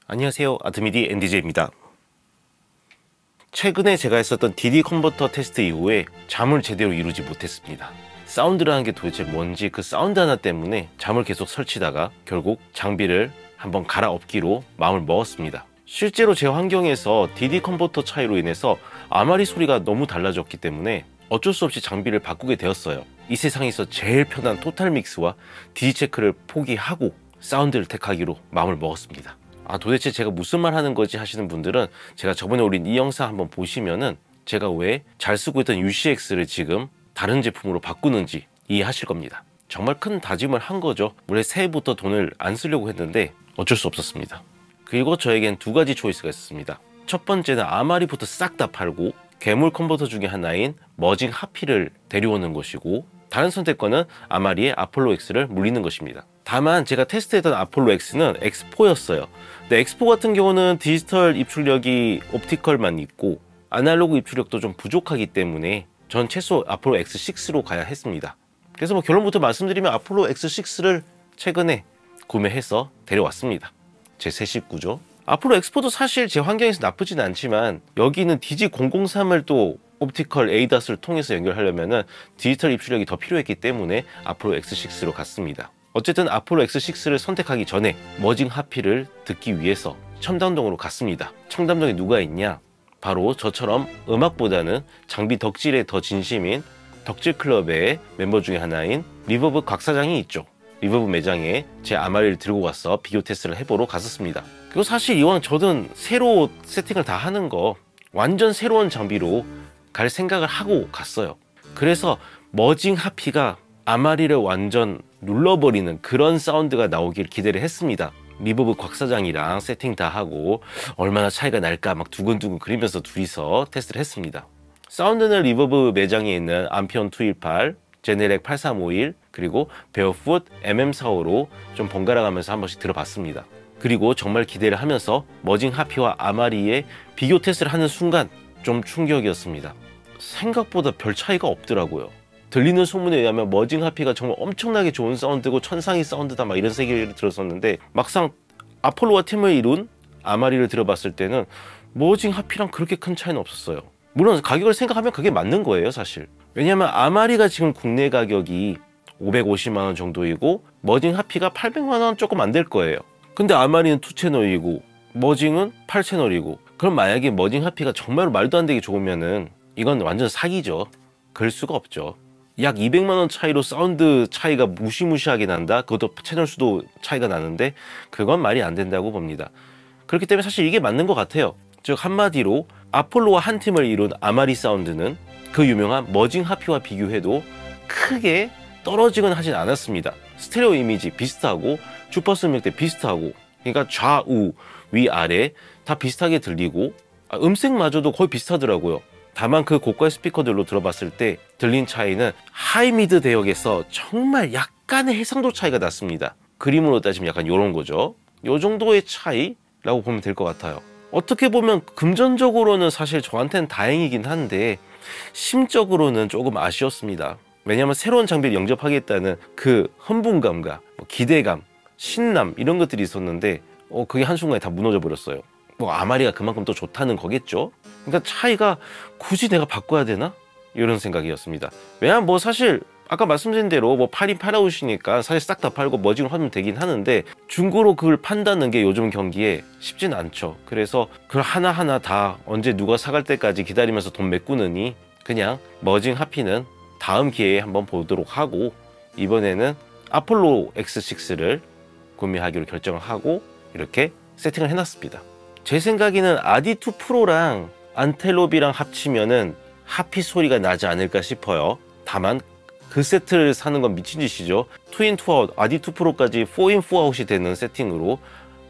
안녕하세요, 아트미디 NDJ입니다. 최근에 제가 했었던 DD 컨버터 테스트 이후에 잠을 제대로 이루지 못했습니다. 사운드라는 게 도대체 뭔지 그 사운드 하나 때문에 잠을 계속 설치다가 결국 장비를 한번 갈아엎기로 마음을 먹었습니다. 실제로 제 환경에서 DD 컨버터 차이로 인해서 아마리 소리가 너무 달라졌기 때문에 어쩔 수 없이 장비를 바꾸게 되었어요. 이 세상에서 제일 편한 토탈 믹스와 디지체크를 포기하고 사운드를 택하기로 마음을 먹었습니다. 도대체 제가 무슨 말 하는 거지 하시는 분들은 제가 저번에 올린 이 영상 한번 보시면은 제가 왜 잘 쓰고 있던 UCX를 지금 다른 제품으로 바꾸는지 이해하실 겁니다. 정말 큰 다짐을 한 거죠. 원래 새해부터 돈을 안 쓰려고 했는데 어쩔 수 없었습니다. 그리고 저에겐 두 가지 초이스가 있었습니다. 첫 번째는 아마리부터 싹 다 팔고 괴물 컨버터 중에 하나인 머징 하피를 데려오는 것이고, 다른 선택권은 아마리의 아폴로 X를 물리는 것입니다. 다만 제가 테스트했던 아폴로 X는 X4였어요. 근데 X4 같은 경우는 디지털 입출력이 옵티컬만 있고 아날로그 입출력도 좀 부족하기 때문에 전 최소 아폴로 X6로 가야 했습니다. 그래서 결론부터 말씀드리면 아폴로 X6를 최근에 구매해서 데려왔습니다. 제 새 식구죠. 아폴로 X4도 사실 제 환경에서 나쁘진 않지만 여기는 DG003을 또 옵티컬 ADAS를 통해서 연결하려면 디지털 입출력이 더 필요했기 때문에 아폴로 X6로 갔습니다. 어쨌든 아폴로 X6를 선택하기 전에 머징 하피를 듣기 위해서 청담동으로 갔습니다. 청담동에 누가 있냐? 바로 저처럼 음악보다는 장비 덕질에 더 진심인 덕질클럽의 멤버 중에 하나인 리버브 곽 사장이 있죠. 리버브 매장에 제 아마리를 들고 가서 비교 테스트를 해보러 갔었습니다. 그리고 사실 이왕 저는 새로 세팅을 다 하는 거 완전 새로운 장비로 갈 생각을 하고 갔어요. 그래서 머징 하피가 아마리를 완전 눌러버리는 그런 사운드가 나오길 기대를 했습니다. 리버브 곽 사장이랑 세팅 다 하고 얼마나 차이가 날까 막 두근두근 그리면서 둘이서 테스트를 했습니다. 사운드는 리버브 매장에 있는 암피온 218, 제네렉 8351, 그리고 베어풋 MM45로 좀 번갈아 가면서 한 번씩 들어봤습니다. 그리고 정말 기대를 하면서 머징 하피와 아마리의 비교 테스트를 하는 순간 좀 충격이었습니다. 생각보다 별 차이가 없더라고요. 들리는 소문에 의하면 머징 하피가 정말 엄청나게 좋은 사운드고 천상의 사운드다 막 이런 얘기를 들었었는데, 막상 아폴로와 팀을 이룬 아마리를 들어봤을 때는 머징 하피랑 그렇게 큰 차이는 없었어요. 물론 가격을 생각하면 그게 맞는 거예요, 사실. 왜냐면 아마리가 지금 국내 가격이 550만 원 정도이고 머징 하피가 800만 원 조금 안 될 거예요. 근데 아마리는 2채널이고 머징은 8채널이고, 그럼 만약에 머징 하피가 정말 말도 안 되게 좋으면은 이건 완전 사기죠. 그럴 수가 없죠. 약 200만 원 차이로 사운드 차이가 무시무시하게 난다? 그것도 채널 수도 차이가 나는데 그건 말이 안 된다고 봅니다. 그렇기 때문에 사실 이게 맞는 것 같아요. 즉 한마디로 아폴로와 한 팀을 이룬 아마리 사운드는 그 유명한 머징 하피와 비교해도 크게 떨어지건 하진 않았습니다. 스테레오 이미지 비슷하고 주파수 음역대 비슷하고, 그러니까 좌우 위아래 다 비슷하게 들리고 음색마저도 거의 비슷하더라고요. 다만 그 고가의 스피커들로 들어봤을 때 들린 차이는 하이미드 대역에서 정말 약간의 해상도 차이가 났습니다. 그림으로 따지면 약간 이런 거죠. 이 정도의 차이라고 보면 될 것 같아요. 어떻게 보면 금전적으로는 사실 저한테는 다행이긴 한데 심적으로는 조금 아쉬웠습니다. 왜냐하면 새로운 장비를 영접하겠다는 그 흥분감과 기대감, 신남 이런 것들이 있었는데 그게 한순간에 다 무너져 버렸어요. 아마리가 그만큼 또 좋다는 거겠죠. 그러니까 차이가 굳이 내가 바꿔야 되나? 이런 생각이었습니다. 왜냐면 사실 아까 말씀드린 대로 8인 8아웃이니까 사실 싹 다 팔고 머징을 하면 되긴 하는데 중고로 그걸 판다는 게 요즘 경기에 쉽진 않죠. 그래서 그걸 하나하나 다 언제 누가 사갈 때까지 기다리면서 돈 메꾸느니 그냥 머징 하피는 다음 기회에 한번 보도록 하고, 이번에는 아폴로 X6를 구매하기로 결정을 하고 이렇게 세팅을 해놨습니다. 제 생각에는 아디2 프로랑 안텔롭이랑 합치면은 하피 소리가 나지 않을까 싶어요. 다만 그 세트를 사는 건 미친 짓이죠. 2인 2아웃, 아디2 프로까지 4인 4아웃이 되는 세팅으로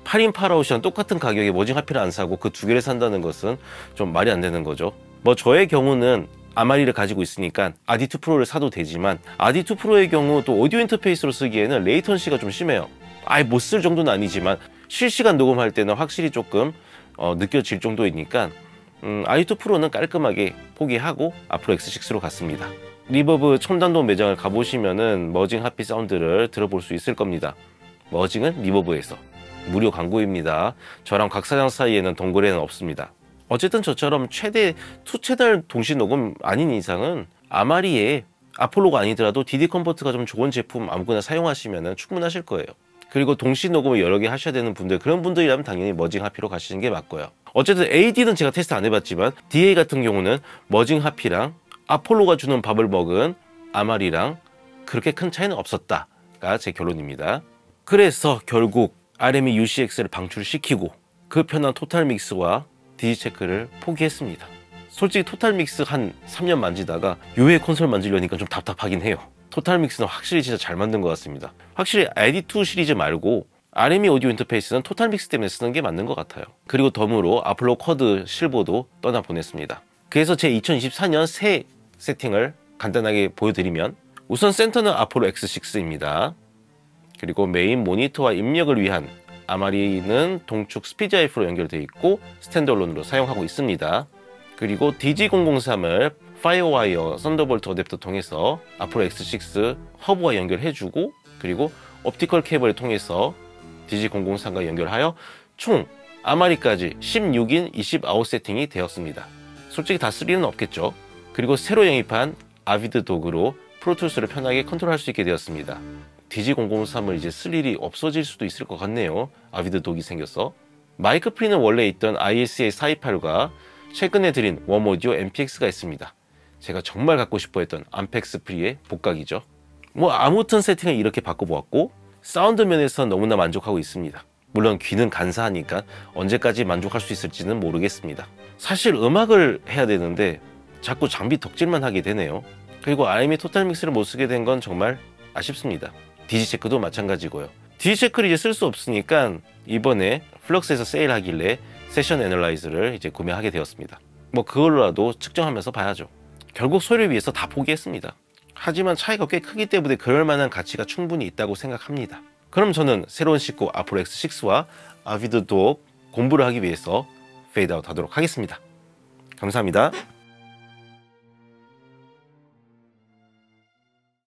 8인 8아웃이랑 똑같은 가격에 머징 하피를 안 사고 그 두 개를 산다는 것은 좀 말이 안 되는 거죠. 저의 경우는 아마리를 가지고 있으니까 아디2 프로를 사도 되지만 아디2 프로의 경우 또 오디오 인터페이스로 쓰기에는 레이턴시가 좀 심해요. 아예 못 쓸 정도는 아니지만 실시간 녹음할 때는 확실히 조금 느껴질 정도이니까 아디2 프로는 깔끔하게 포기하고 아폴로 X6로 갔습니다. 리버브 청담동 매장을 가보시면은 머징 하피 사운드를 들어볼 수 있을 겁니다. 머징은 리버브에서, 무료 광고입니다. 저랑 곽 사장 사이에는 동거래는 없습니다. 어쨌든 저처럼 최대 2채널 동시 녹음 아닌 이상은 아마리에 아폴로가 아니더라도 DD 컨버터가 좀 좋은 제품 아무거나 사용하시면 충분하실 거예요. 그리고 동시 녹음을 여러 개 하셔야 되는 분들, 그런 분들이라면 당연히 머징 하피로 가시는 게 맞고요. 어쨌든 AD는 제가 테스트 안 해봤지만 DA 같은 경우는 머징 하피랑 아폴로가 주는 밥을 먹은 아마리랑 그렇게 큰 차이는 없었다가 제 결론입니다. 그래서 결국 RME UCX를 방출시키고 그 편한 토탈 믹스와 디지체크를 포기했습니다. 솔직히 토탈 믹스 한 3년 만지다가 요해 콘솔 만지려니까 좀 답답하긴 해요. 토탈 믹스는 확실히 진짜 잘 만든 것 같습니다. 확실히 ID2 시리즈 말고 RME 오디오 인터페이스는 토탈 믹스 때문에 쓰는 게 맞는 것 같아요. 그리고 덤으로 아폴로 쿼드 실버도 떠나보냈습니다. 그래서 제 2024년 새 세팅을 간단하게 보여드리면, 우선 센터는 아폴로 X6입니다. 그리고 메인 모니터와 입력을 위한 아마리는 동축 스피드아이프로 연결되어 있고 스탠드얼론으로 사용하고 있습니다. 그리고 DG003을 파이어와이어 썬더볼트 어댑터 통해서 아폴로 X6 허브와 연결해주고, 그리고 옵티컬 케이블을 통해서 DG003과 연결하여 총 아마리까지 16인 20아웃 세팅이 되었습니다. 솔직히 다 쓸 일은 없겠죠. 그리고 새로 영입한 아비드 독으로 프로툴스를 편하게 컨트롤할 수 있게 되었습니다. DG003을 이제 쓸 일이 없어질 수도 있을 것 같네요. 아비드 독이 생겨서. 마이크 프리는 원래 있던 ISA 428과 최근에 드린 웜오디오 MPX가 있습니다. 제가 정말 갖고 싶어 했던 암펙스 프리의 복각이죠. 뭐 아무튼 세팅을 이렇게 바꿔보았고 사운드 면에서 너무나 만족하고 있습니다. 물론 귀는 간사하니까 언제까지 만족할 수 있을지는 모르겠습니다. 사실 음악을 해야 되는데 자꾸 장비 덕질만 하게 되네요. 그리고 RME 토탈 믹스를 못 쓰게 된 건 정말 아쉽습니다. 디지체크도 마찬가지고요. 디지체크를 이제 쓸 수 없으니까 이번에 플럭스에서 세일하길래 세션 애널라이저를 이제 구매하게 되었습니다. 뭐 그걸로라도 측정하면서 봐야죠. 결국 소리를 위해서 다 포기했습니다. 하지만 차이가 꽤 크기 때문에 그럴 만한 가치가 충분히 있다고 생각합니다. 그럼 저는 새로운 씻고 아폴로 X6와 아비드 독 공부를 하기 위해서 페이드아웃 하도록 하겠습니다. 감사합니다.